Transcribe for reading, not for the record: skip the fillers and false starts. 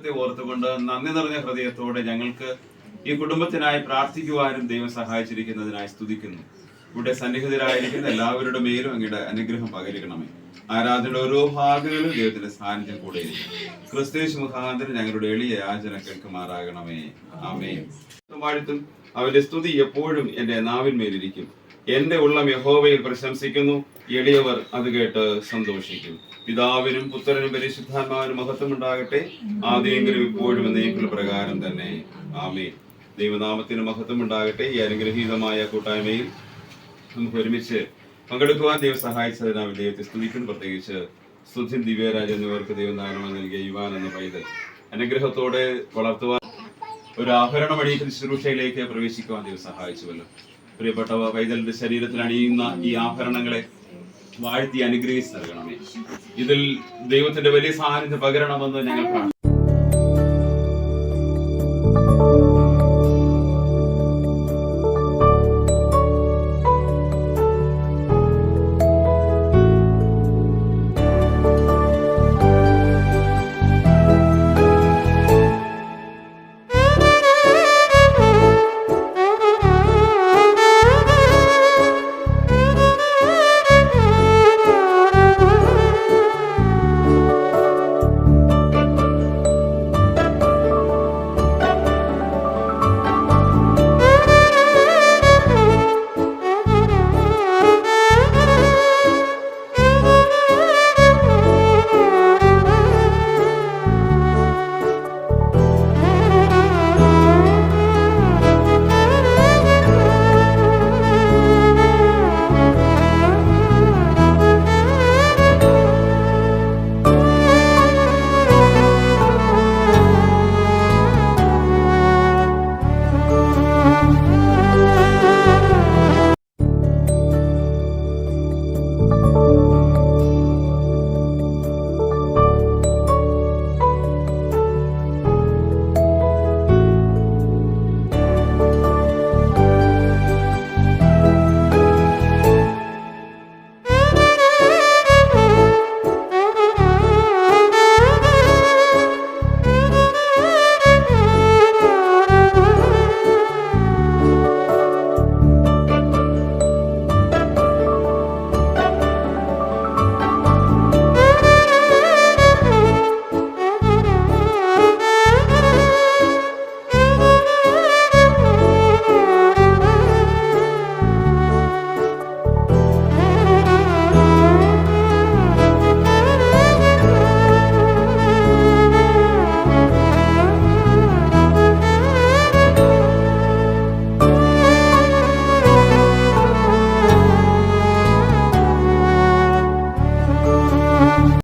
അനുഗ്രഹത്തെ ഓർത്തുകൊണ്ട് നന്ദി നിറഞ്ഞ ഹൃദയത്തോടെ ഞങ്ങൾക്ക് ഈ കുടുംബത്തിനായി പ്രാർത്ഥിക്കുവാനും ദൈവം സഹായിച്ചിരിക്കുന്നതിനായി സ്തുതിക്കുന്നു. ഇവിടെ സന്നിഹിതരായിരിക്കുന്ന എല്ലാവരുടെ മേലും അങ്ങയുടെ അനുഗ്രഹം പകരുകണമേ. ആരാധനയുടെ ഓരോ ഭാഗങ്ങളിലും ദൈവത്തിന്റെ സാന്നിധ്യം കൂടെ ക്രിസ്തുയേശു മുഖാന്തരം ഞങ്ങളുടെ എളിയ യാചന കേൾക്കുമാറാകണമേ. ആമേൻ. വാഴ്ത്തും അവന്റെ സ്തുതി എപ്പോഴും എന്റെ നാവിന്മേലിരിക്കും. എന്റെ ഉള്ളം യഹോവയിൽ പ്രശംസിക്കുന്നു, എളിയവർ അത് കേട്ട് സന്തോഷിക്കും. പിതാവിനും പുത്രനും പരിശുദ്ധാത്മാവിനും മഹത്വം ഉണ്ടാകട്ടെ, ആദ്യമെങ്കിലും ഇപ്പോഴും എന്നേക്കുള്ള പ്രകാരം തന്നെ. ആമേൻ. ദൈവനാമത്തിന് മഹത്വം ഉണ്ടാകട്ടെ. ഈ അനുഗ്രഹീതമായ കൂട്ടായ്മയിൽ നമുക്ക് ഒരുമിച്ച് പങ്കെടുക്കുവാൻ ദൈവം സഹായിച്ചതിനാൽ ദൈവത്തെ സ്തുതിക്കുന്നു. പ്രത്യേകിച്ച് സുധിൻ ദിവ്യരാജ് എന്നിവർക്ക് ദൈവനാമം നൽകിയ യുവാൻ എന്ന പൈതൽ അനുഗ്രഹത്തോടെ വളർത്തുവാൻ ഒരു ആഭരണമണിയിക്കുന്ന ശുശ്രൂഷയിലേക്ക് പ്രവേശിക്കുവാൻ ദൈവം സഹായിച്ചുവല്ലോ. പ്രിയപ്പെട്ട പൈതലിന്റെ ശരീരത്തിൽ അണിയുന്ന ഈ ആഭരണങ്ങളെ വാഴ്ത്തി അനുഗ്രഹിച്ച് നൽകണമേ. ഇതിൽ ദൈവത്തിന്റെ വലിയ സാന്നിധ്യം പകരണമെന്ന് ഞങ്ങൾ പ്രാർത്ഥിക്കുന്നു.